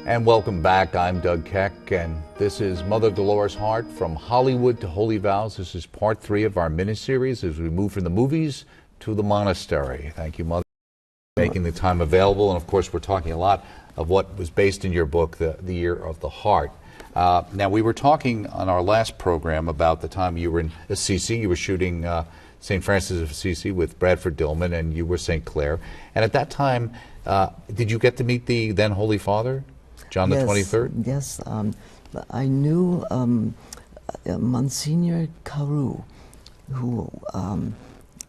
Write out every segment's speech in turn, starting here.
And welcome back. I'm Doug Keck, and this is Mother Dolores Hart, From Hollywood to Holy Vows. This is part 3 of our miniseries as we move from the movies to the monastery. Thank you, Mother, for making the time available. And of course, we're talking a lot of what was based in your book, The Year of the Heart. Now, we were talking on our last program about the time you were in Assisi. You were shooting St. Francis of Assisi with Bradford Dillman, and you were St. Clair. And at that time, did you get to meet the then Holy Father, John the 23rd? Yes, I knew Monsignor Carew, who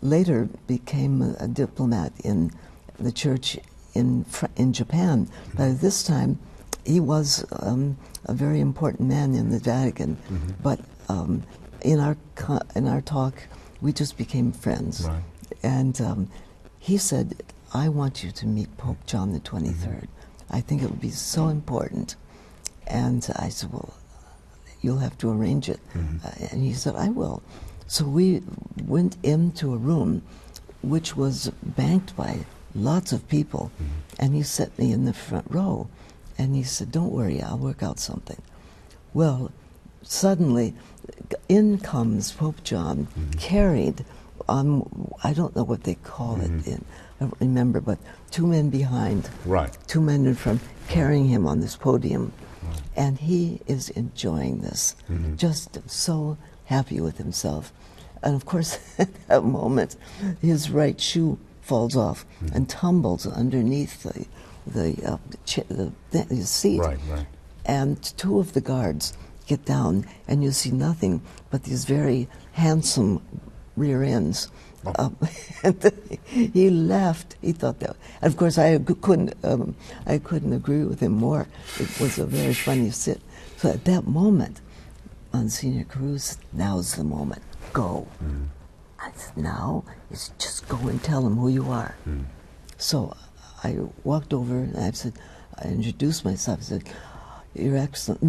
later became a diplomat in the church in Japan. But at this time, he was a very important man in the Vatican. But in our talk, we just became friends. Right. And he said, "I want you to meet Pope John the 23rd. I think it would be so important." And I said, "Well, you'll have to arrange it." And he said, "I will." So we went into a room which was banked by lots of people, and he set me in the front row, and he said, "Don't worry, I'll work out something." Well, suddenly in comes Pope John, carried on, I don't know what they call it in, I don't remember, but 2 men behind, 2 men in front, carrying him on this podium. And he is enjoying this, just so happy with himself. And of course, at that moment, his right shoe falls off and tumbles underneath the seat. And 2 of the guards get down, and you see nothing but these very handsome rear ends. And he laughed. He thought that, and of course, I couldn't agree with him more. It was a very funny sit. So at that moment, Monsignor Carew said, "Now's the moment. Go." I said, "Now is just go and tell him who you are." So I walked over and I introduced myself. I said, "Your Excellency,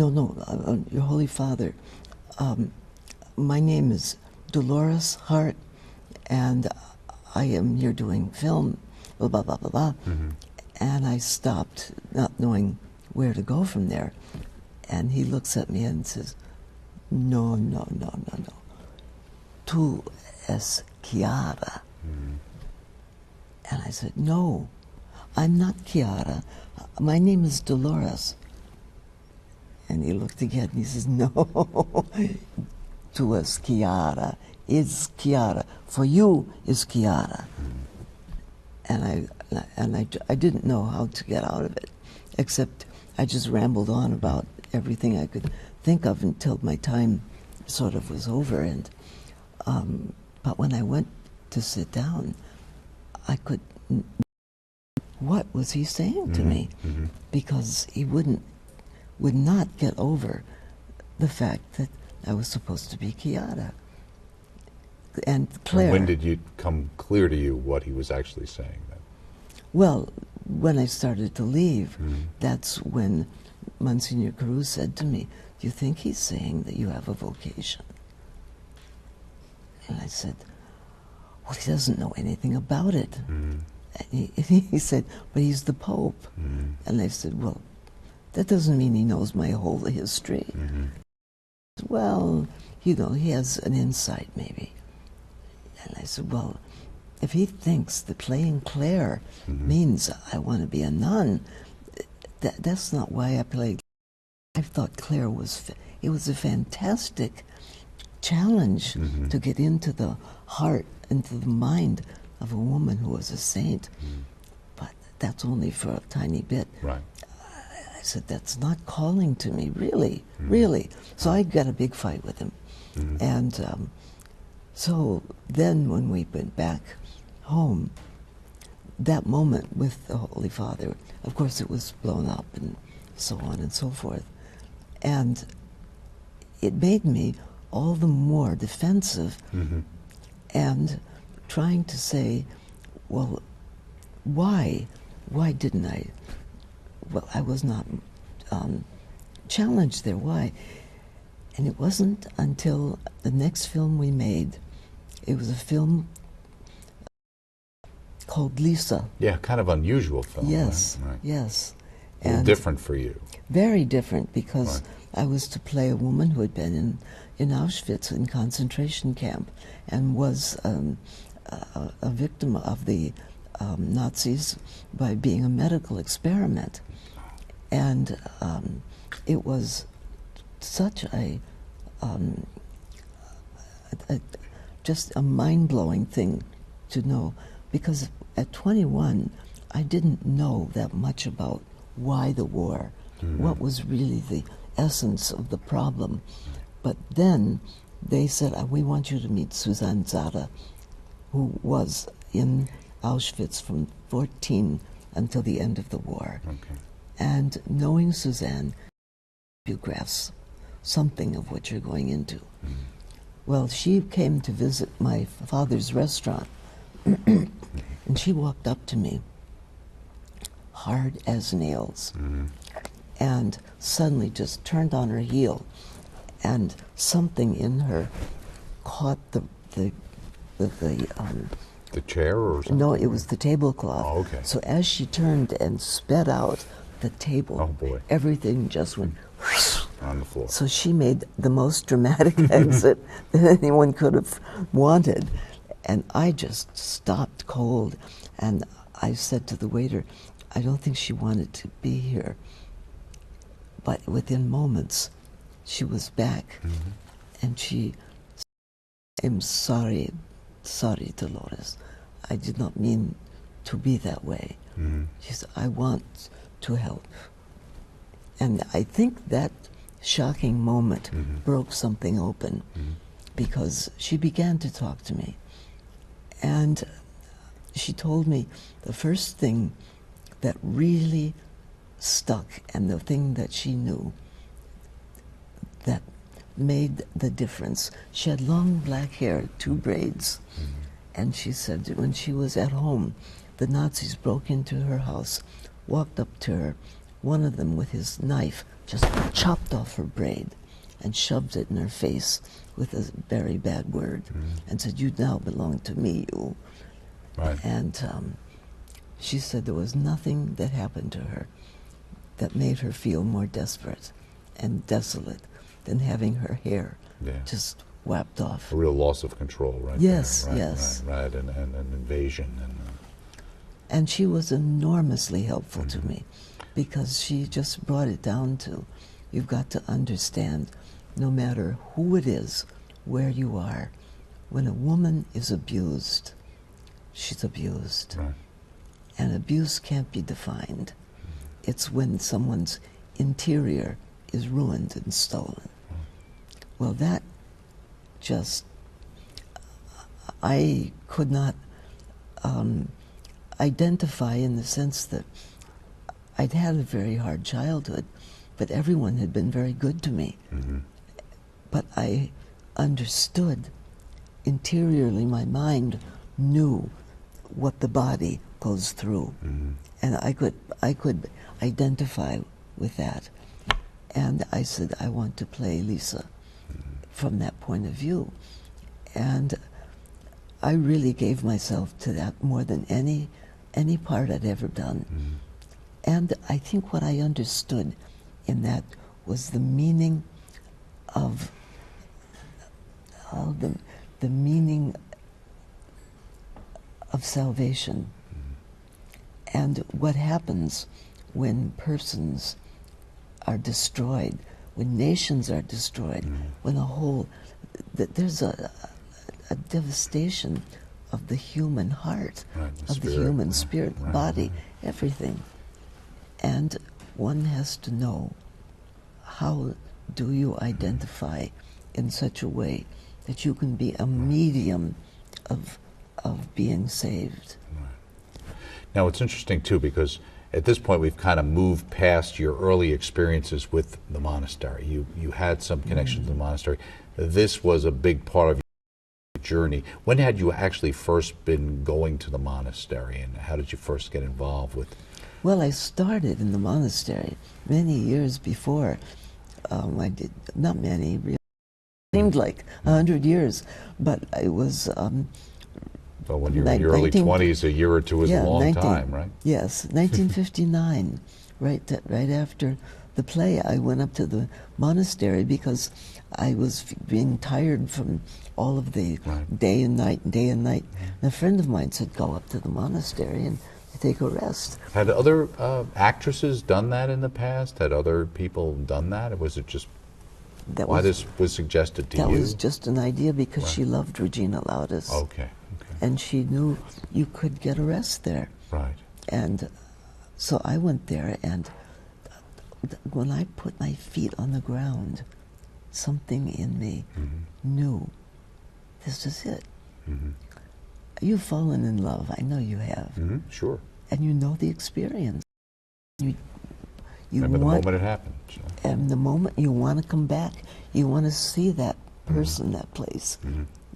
Your Holy Father, my name is Dolores Hart, and I am here doing film, blah, blah, blah, blah, blah." And I stopped, not knowing where to go from there. And he looks at me and says, "No. Tu es Chiara." And I said, "No, I'm not Chiara. My name is Dolores." And he looked again and he says, "No, tu es Chiara. Is Chiara. For you is Chiara." And I didn't know how to get out of it, except I just rambled on about everything I could think of until my time sort of was over. And but when I went to sit down, I could. What was he saying to me? Because he would not get over the fact that I was supposed to be Chiara. And Claire. And when did it come clear to you what he was actually saying then? Well, when I started to leave, that's when Monsignor Carew said to me, "Do you think he's saying that you have a vocation?" And I said, "Well, he doesn't know anything about it." And he said, "But he's the Pope." And I said, "Well, that doesn't mean he knows my whole history." "Well, he has an insight, maybe." And I said, "Well, if he thinks that playing Claire means I want to be a nun, that's not why I played. I thought Claire it was a fantastic challenge to get into the heart, into the mind of a woman who was a saint. But that's only for a tiny bit." I said, "That's not calling to me, really, really." So I got a big fight with him. And so then when we went back home, that moment with the Holy Father, of course it was blown up and so on and so forth. And it made me all the more defensive and trying to say, well, why didn't I? Well, I was not challenged there. Why? And it wasn't until the next film we made. It was a film called Lisa. Yeah, kind of unusual film. Yes, right? Yes. A little different for you. Very different, because Right. I was to play a woman who had been in Auschwitz, in concentration camp, and was a victim of the Nazis by being a medical experiment. And it was such just a mind-blowing thing to know, because at 21, I didn't know that much about why the war, what was really the essence of the problem. But then they said, we want you to meet Suzanne Zada, who was in Auschwitz from 14 until the end of the war. Okay. And knowing Suzanne, you grasp something of what you're going into. Well, she came to visit my father's restaurant, and she walked up to me, hard as nails, and suddenly just turned on her heel, and something in her caught the chair or something? no, it was the tablecloth. Oh, okay. So as she turned and sped out the table, Oh, boy. everything just went On the floor. so she made the most dramatic exit that anyone could have wanted. And I just stopped cold. And I said to the waiter, I don't think she wanted to be here. But within moments, she was back. And she said, I'm sorry, Dolores. I did not mean to be that way. She said, I want to help. And I think that shocking moment broke something open, because she began to talk to me. And she told me the first thing that really stuck, and the thing that she knew that made the difference. She had long black hair, 2 braids. And she said that when she was at home, the Nazis broke into her house, walked up to her, one of them with his knife just chopped off her braid and shoved it in her face with a very bad word, and said, you now belong to me, you. Right. And she said there was nothing that happened to her that made her feel more desperate and desolate than having her hair just whapped off. A real loss of control, right? Yes, there. Right, yes. Right, and an invasion. And she was enormously helpful to me, because she just brought it down to, you've got to understand, no matter who it is, where you are, when a woman is abused, she's abused. Right. And abuse can't be defined. It's when someone's interior is ruined and stolen. Well, that just, I could not identify, in the sense that I'd had a very hard childhood, but everyone had been very good to me. But I understood interiorly, my mind knew what the body goes through. And I could identify with that. And I said, I want to play Lisa from that point of view. And I really gave myself to that more than any part I'd ever done. And I think what I understood in that was the meaning of the meaning of salvation, and what happens when persons are destroyed, when nations are destroyed, when there's a devastation of the human heart, of the human spirit, body, everything. And one has to know, how do you identify in such a way that you can be a medium of being saved? Now, it's interesting, too, because at this point we've kind of moved past your early experiences with the monastery. You had some connection to the monastery. This was a big part of your journey. When had you actually first been going to the monastery, and how did you first get involved with? Well, I started in the monastery many years before. I did, not many, really. It seemed like 100 years, but I was... Well, when you're in your early 20s, a year or two is a long time, right? Yes, 1959, right after the play, I went up to the monastery because I was being tired from all of the day and night, day and night. And a friend of mine said, go up to the monastery and take a rest. Had other actresses done that in the past? Had other people done that? Or was it just why this was suggested to you? That was just an idea because she loved Regina Laudis. Okay. And she knew you could get a rest there. Right. And so I went there, and when I put my feet on the ground, something in me knew this is it. You've fallen in love. I know you have. Sure. And you know the experience. You remember the moment it happened. So. And the moment you want to come back, you want to see that person, that place.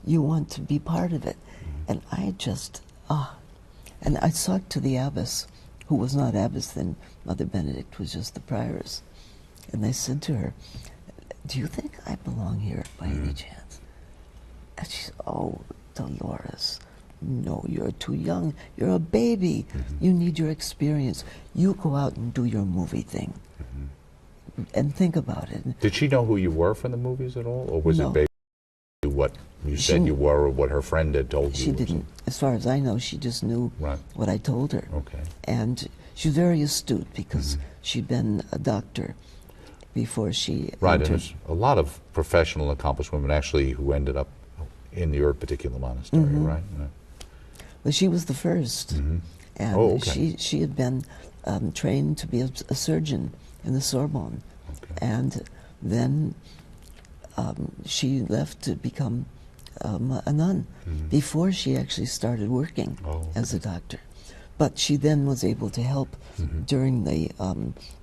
You want to be part of it. And I just, and I talked to the abbess, who was not abbess then, Mother Benedict was just the prioress. And I said to her, do you think I belong here by any chance? And she said, oh, Dolores, no, you're too young. You're a baby. You need your experience. You go out and do your movie thing. And think about it. Did she know who you were from the movies at all? Or was it based on what you said you were or what her friend had told you? She didn't. As far as I know, she just knew what I told her. Okay. And she's very astute because she'd been a doctor before she Right, entered. and there's a lot of professional accomplished women actually who ended up in your particular monastery, right? But she was the first. And she had been trained to be a surgeon in the Sorbonne. And then she left to become a nun before she actually started working as a doctor. But she then was able to help during the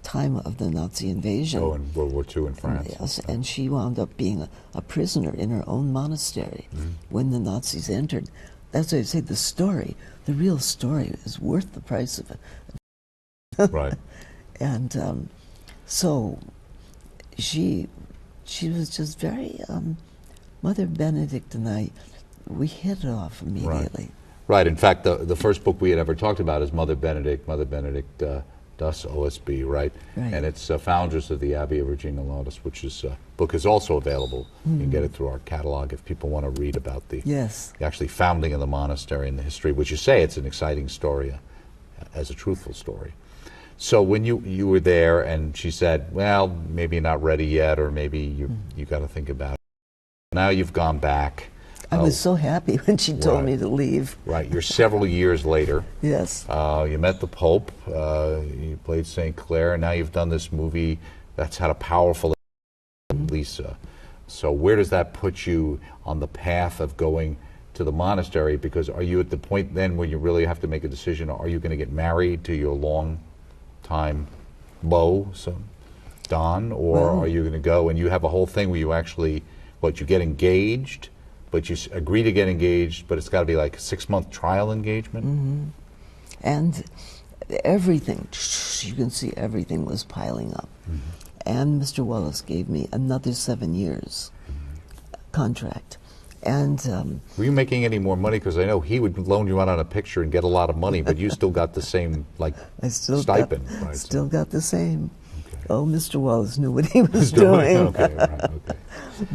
time of the Nazi invasion. Oh, in World War II in France. Yes, and she wound up being a prisoner in her own monastery when the Nazis entered. That's why I say the story, the real story, is worth the price of it. Right. And so she was just very, Mother Benedict and I, we hit it off immediately. Right. In fact, the first book we had ever talked about is Mother Benedict Das OSB, right? And it's Foundress of the Abbey of Regina Laudis, which is book is also available. You can get it through our catalog if people want to read about the actually founding of the monastery and the history, which you say it's an exciting story, as a truthful story. So when you were there and she said, well, maybe you're not ready yet, or maybe you got to think about it. Now you've gone back. I was so happy when she told me to leave. Right. You're several years later. Yes. You met the Pope. You played St. Clair. And now you've done this movie that's had a powerful Lisa. So where does that put you on the path of going to the monastery? Because are you at the point then where you really have to make a decision? Are you going to get married to your long-time beau, Don? Or are you going to go and you have a whole thing where you actually, you get engaged? But you agree to get engaged, but it's got to be like a 6-month trial engagement? And everything, you can see everything was piling up. And Mr. Wallace gave me another 7 years contract. And were you making any more money? Because I know he would loan you out on a picture and get a lot of money, but you still got the same stipend. Still got the same. Oh, Mr. Wallace knew what he was doing.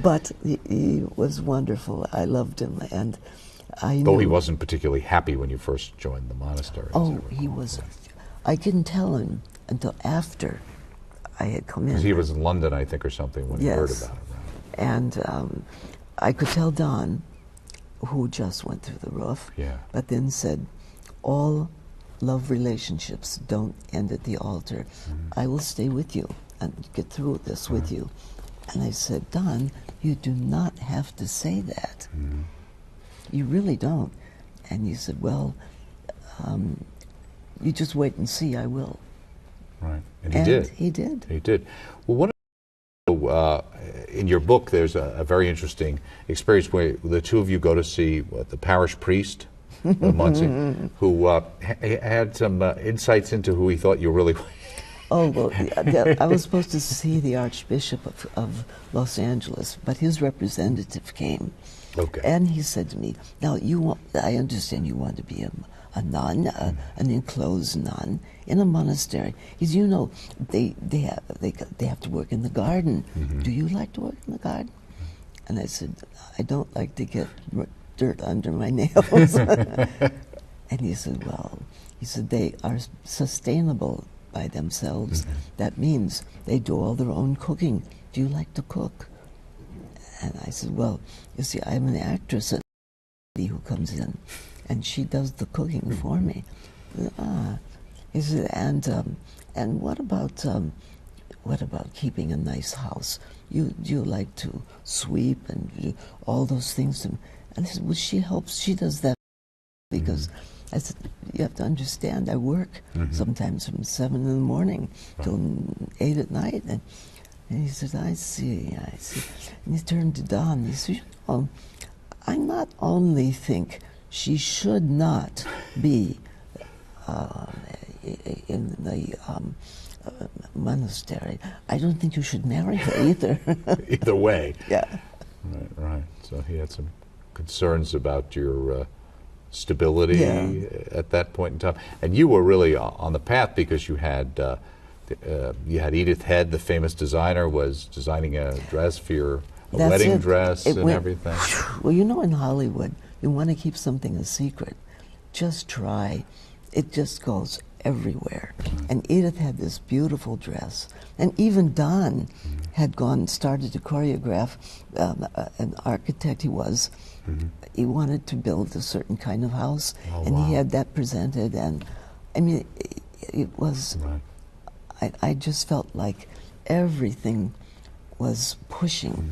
But he was wonderful. I loved him, and I knew. Though he wasn't particularly happy when you first joined the monastery. Oh, he was. I didn't tell him until after I had come in. Because he was in London, I think, or something, when he heard about it. Right? And I could tell Don, who just went through the roof, but then said, all love relationships don't end at the altar. I will stay with you and get through this with you. And I said, Don, you do not have to say that. You really don't. And he said, well, you just wait and see, I will. Right. And he did. He did. He did. Well, in your book, there's a very interesting experience where the two of you go to see the parish priest, Muncie, who had some insights into who he thought you really were. Oh, well, I was supposed to see the Archbishop of Los Angeles, but his representative came. And he said to me, now, I understand you want to be a a nun, an enclosed nun in a monastery. He said, you know, they have to work in the garden. Do you like to work in the garden? And I said, I don't like to get dirt under my nails. And he said, well, they are sustainable by themselves. That means they do all their own cooking. Do you like to cook? And I said, well, you see, I'm an actress who comes in, and she does the cooking for me. He said, and what about keeping a nice house? Do you like to sweep and do all those things? And I said, well, she helps. She does that because I said, you have to understand, I work sometimes from 7 in the morning till 8 at night. And he said, I see. And he turned to Don. He said, oh, I not only think she should not be in the monastery, I don't think you should marry her either. Either way. Yeah. Right. So he had some concerns about your stability at that point in time. And you were really on the path because you had Edith Head, the famous designer, was designing a dress for your wedding dress and everything. Well, you know, in Hollywood, you want to keep something a secret. Just try. It just goes everywhere. And Edith had this beautiful dress. And even Don had started to choreograph, an architect he was. He wanted to build a certain kind of house, he had that presented. And I mean, it was, I just felt like everything was pushing.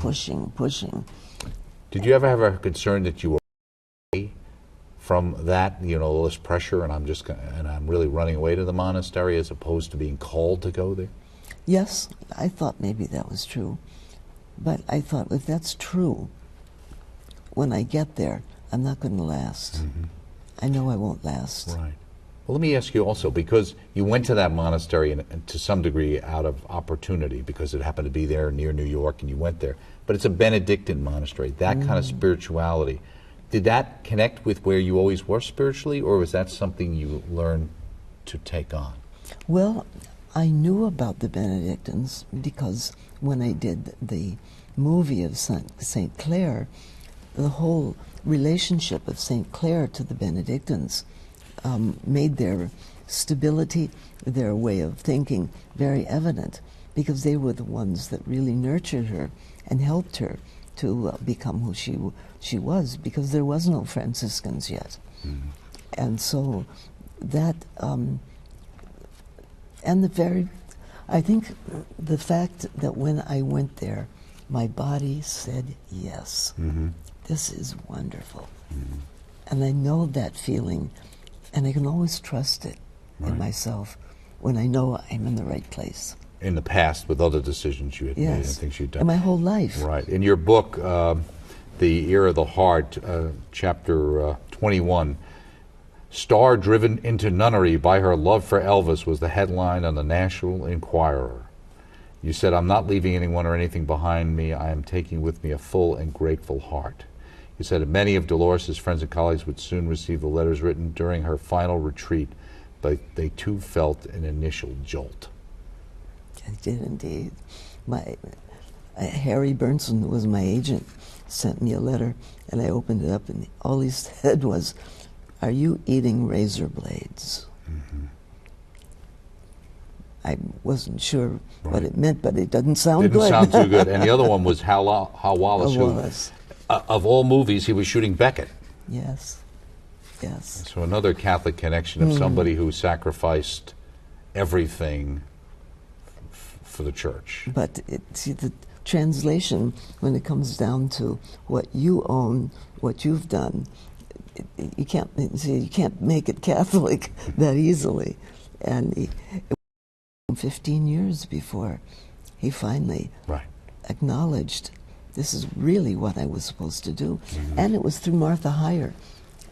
Did you ever have a concern that you were away from that, you know, all this pressure, and I'm really running away to the monastery as opposed to being called to go there? Yes, I thought maybe that was true. But I thought, if that's true, when I get there, I'm not going to last. I know I won't last. Right. Well, let me ask you also, because you went to that monastery and to some degree out of opportunity, because it happened to be there near New York and you went there, but it's a Benedictine monastery, that kind of spirituality. Did that connect with where you always were spiritually, or was that something you learned to take on? Well, I knew about the Benedictines because when I did the movie of St. Clare, the whole relationship of St. Clare to the Benedictines made their stability, their way of thinking very evident, because they were the ones that really nurtured her and helped her to become who she was, because there was no Franciscans yet. And so that, I think the fact that when I went there, my body said yes. This is wonderful. And I know that feeling, and I can always trust it in myself when I know I'm in the right place. In the past, with other decisions you had made and things you'd done. And my whole life. Right. In your book, The Ear of the Heart, chapter 21, "Star driven into nunnery by her love for Elvis" was the headline on the National Enquirer. You said, "I'm not leaving anyone or anything behind me. I am taking with me a full and grateful heart." You said that many of Dolores' friends and colleagues would soon receive the letters written during her final retreat, but they too felt an initial jolt. I did indeed. Harry Burnson, who was my agent, sent me a letter, and I opened it up, and all he said was, "Are you eating razor blades?" I wasn't sure what it meant, but it doesn't sound good. Didn't sound too good. And the other one was Hal Wallace, Wallace. Who, of all movies, he was shooting Beckett. Yes. So another Catholic connection of somebody who sacrificed everything for the church. But see, the translation, when it comes down to what you own, what you've done, you can't make it Catholic that easily. And it was 15 years before he finally acknowledged this is really what I was supposed to do. And it was through Martha Heyer,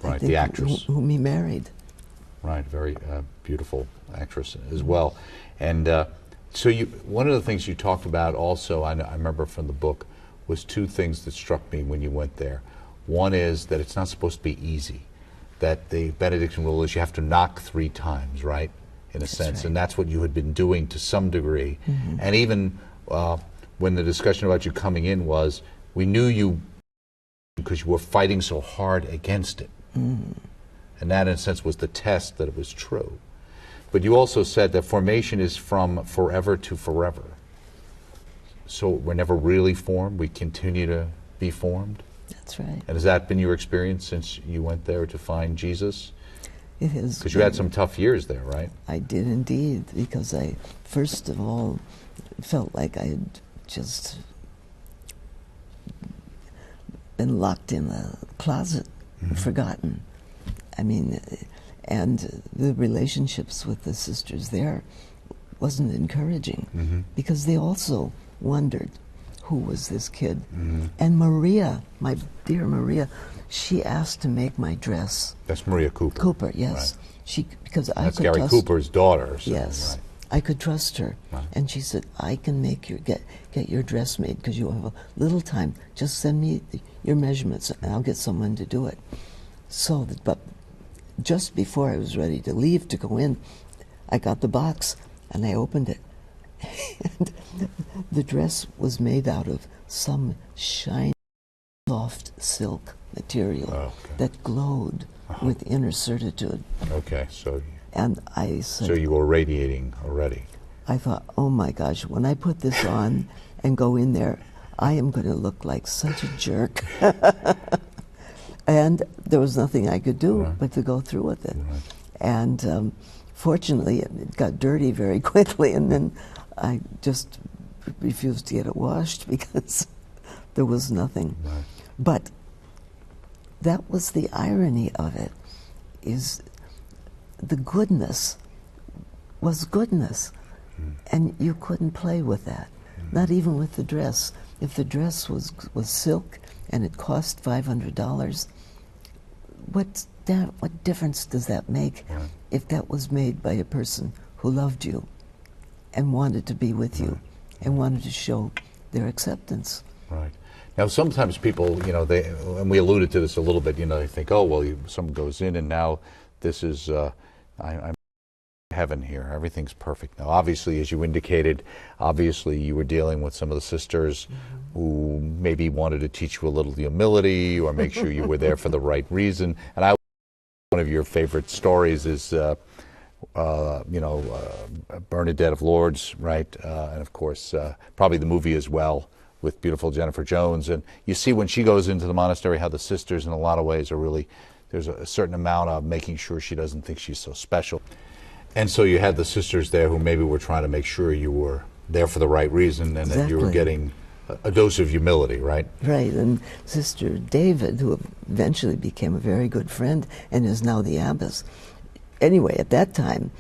I think, the actress whom he married. Right, very beautiful actress as well. And so one of the things you talked about also, I remember from the book, was two things that struck me when you went there. One is that it's not supposed to be easy, that the Benedictine rule is you have to knock 3 times, right? In a sense, right. and that's what you had been doing to some degree. And even when the discussion about you coming in was, we knew you because you were fighting so hard against it. And that, in a sense, was the test that it was true. But you also said that formation is from forever to forever. So we're never really formed, we continue to be formed. That's right. And has that been your experience since you went there to find Jesus? It has. Because you had some tough years there, right? I did indeed, because I, first of all, felt like I had just been locked in a closet, forgotten. I mean, and the relationships with the sisters there wasn't encouraging, because they also wondered who was this kid. And Maria, my dear Maria, she asked to make my dress. That's Maria Cooper. Cooper, yes. Right. She, because I That's could Gary trust, Cooper's daughter. So, yes, right. I could trust her. Right. And she said, I can make your get your dress made, because you have a little time. Just send me your measurements and I'll get someone to do it. So, but just before I was ready to leave to go in, I got the box and I opened it. And the dress was made out of some shiny, soft silk material that glowed with inner certitude. Okay, so And I said, so you were radiating already. I thought, oh my gosh, when I put this on and go in there, I am going to look like such a jerk. And there was nothing I could do but to go through with it. And fortunately, it got dirty very quickly, and then I just refused to get it washed because there was nothing. But that was the irony of it, is the goodness was goodness, and you couldn't play with that, not even with the dress. If the dress was silk and it cost $500, what difference does that make if that was made by a person who loved you and wanted to be with you and wanted to show their acceptance? Right. Now, sometimes people, you know, they, and we alluded to this a little bit, you know, they think, oh, well, someone goes in and now this is, I'm heaven here, everything's perfect. Now, obviously, as you indicated, obviously you were dealing with some of the sisters who maybe wanted to teach you a little humility or make sure you were there for the right reason. And one of your favorite stories is, you know, Bernadette of Lourdes, right? And of course, probably the movie as well, with beautiful Jennifer Jones. And you see when she goes into the monastery how the sisters in a lot of ways are really, there's a certain amount of making sure she doesn't think she's so special. And so you had the sisters there who maybe were trying to make sure you were there for the right reason and that you were getting a dose of humility, right? Right, and Sister David, who eventually became a very good friend and is now the abbess. Anyway, at that time,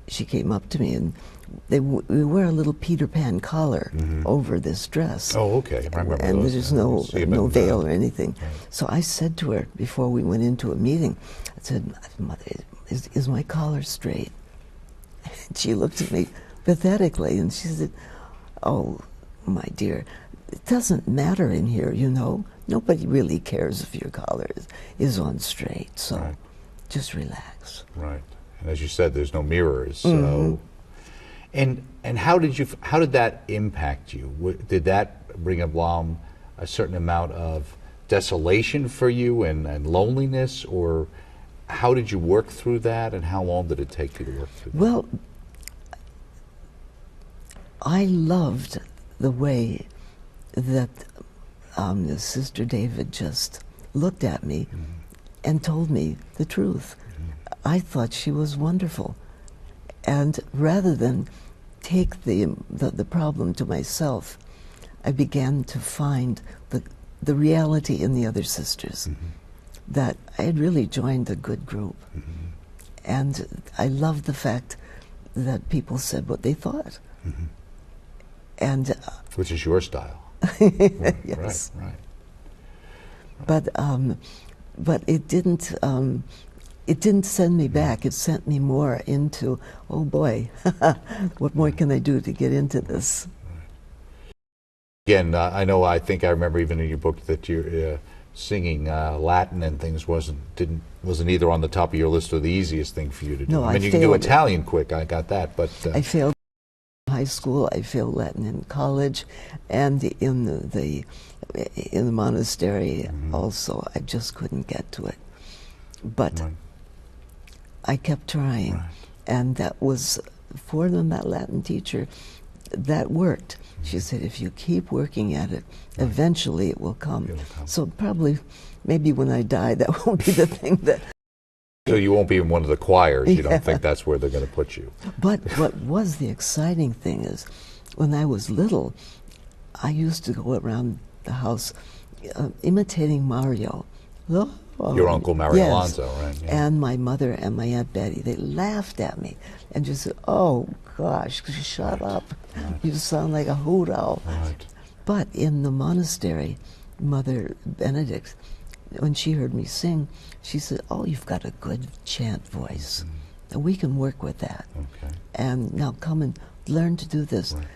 she came up to me and we wear a little Peter Pan collar over this dress. Oh, okay. I remember and those. there's no veil or anything. Right. So I said to her before we went into a meeting, I said, Mother, is my collar straight? And she looked at me pathetically and she said, oh, my dear, it doesn't matter in here, you know. Nobody really cares if your collar is on straight, so just relax. Right. And as you said, there's no mirrors. So, and how did that impact you? Did that bring along a certain amount of desolation for you and loneliness, or how did you work through that, and how long did it take you to work through that? Well, I loved the way that Sister David just looked at me and told me the truth. I thought she was wonderful. And rather than take the problem to myself, I began to find the reality in the other sisters, that I had really joined a good group. And I loved the fact that people said what they thought. And which is your style. yes. Right. But it didn't send me back. It sent me more into, oh boy, what more can I do to get into this? Again, I think I remember even in your book that singing Latin and things wasn't either on the top of your list or the easiest thing for you to do. No, I mean, I you can do failed. Italian quick. I got that, but I failed in high school. I failed Latin in college, and in the monastery also. I just couldn't get to it. But Right. I kept trying, Right. and that was for them. That Latin teacher, that worked. She said, if you keep working at it, eventually it will come. It'll come. So probably, maybe when I die, that won't be the thing that. So you won't be in one of the choirs. You Yeah. don't think that's where they're going to put you. But what was the exciting thing is, when I was little, I used to go around the house imitating Mario. Your Uncle Mario Yes. Alonso, right? Yeah. And my mother and my Aunt Betty, they laughed at me and just said, oh gosh, shut up. You sound like a hoot owl. Right. But in the monastery, Mother Benedict, when she heard me sing, she said, oh, you've got a good chant voice. And we can work with that. Okay. And now come and learn to do this. Right.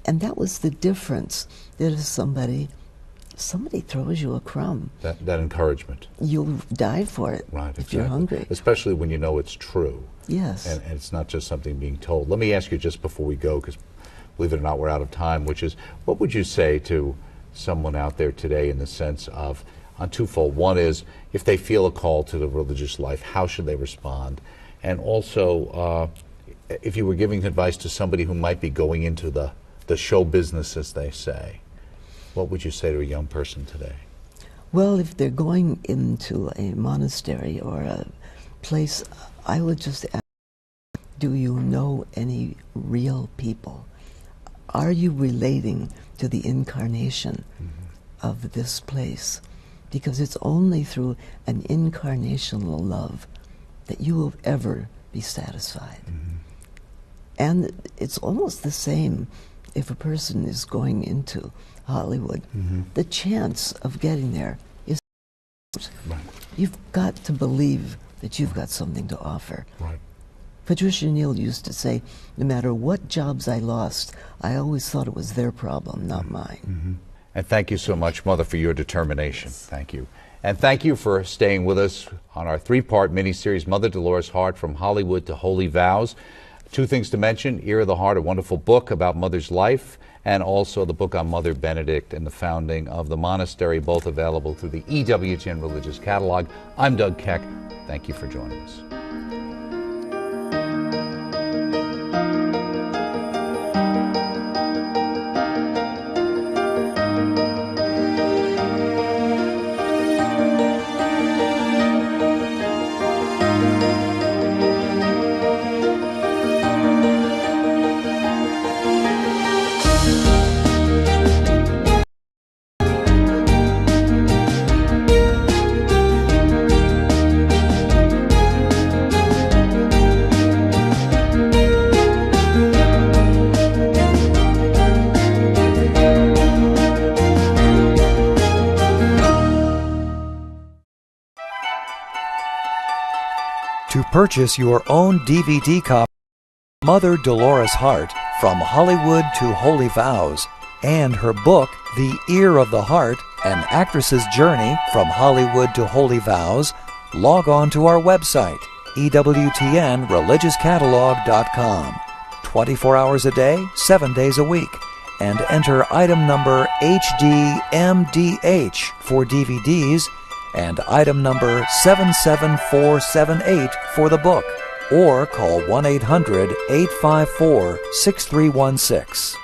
And that was the difference. That if somebody throws you a crumb, That encouragement. you'll die for it Right, if exactly. you're hungry. Especially when you know it's true. Yes. And it's not just something being told. Let me ask you just before we go, because believe it or not, we're out of time, which is, what would you say to someone out there today in the sense of, on twofold? One is, if they feel a call to the religious life, how should they respond? And also, if you were giving advice to somebody who might be going into the show business, as they say, what would you say to a young person today? Well, if they're going into a monastery or a place, I would just ask, do you know any real people? Are you relating to the incarnation of this place? Because it's only through an incarnational love that you will ever be satisfied. And it's almost the same if a person is going into Hollywood. The chance of getting there is, Right. you've got to believe that you've got something to offer. Right. Patricia Neal used to say, no matter what jobs I lost, I always thought it was their problem, not mine. And thank you so much, Mother, for your determination. Thank you. And thank you for staying with us on our three-part miniseries, Mother Dolores Hart, From Hollywood to Holy Vows. Two things to mention: Ear of the Heart, a wonderful book about Mother's life, and also the book on Mother Benedict and the founding of the monastery, both available through the EWTN Religious Catalog. I'm Doug Keck. Thank you for joining us. To purchase your own DVD copy of Mother Dolores Hart, From Hollywood to Holy Vows, and her book, The Ear of the Heart, An Actress's Journey from Hollywood to Holy Vows, log on to our website, EWTNReligiousCatalog.com. 24 hours a day, 7 days a week, and enter item number HDMDH for DVDs and item number 77478 for the book, or call 1-800-854-6316.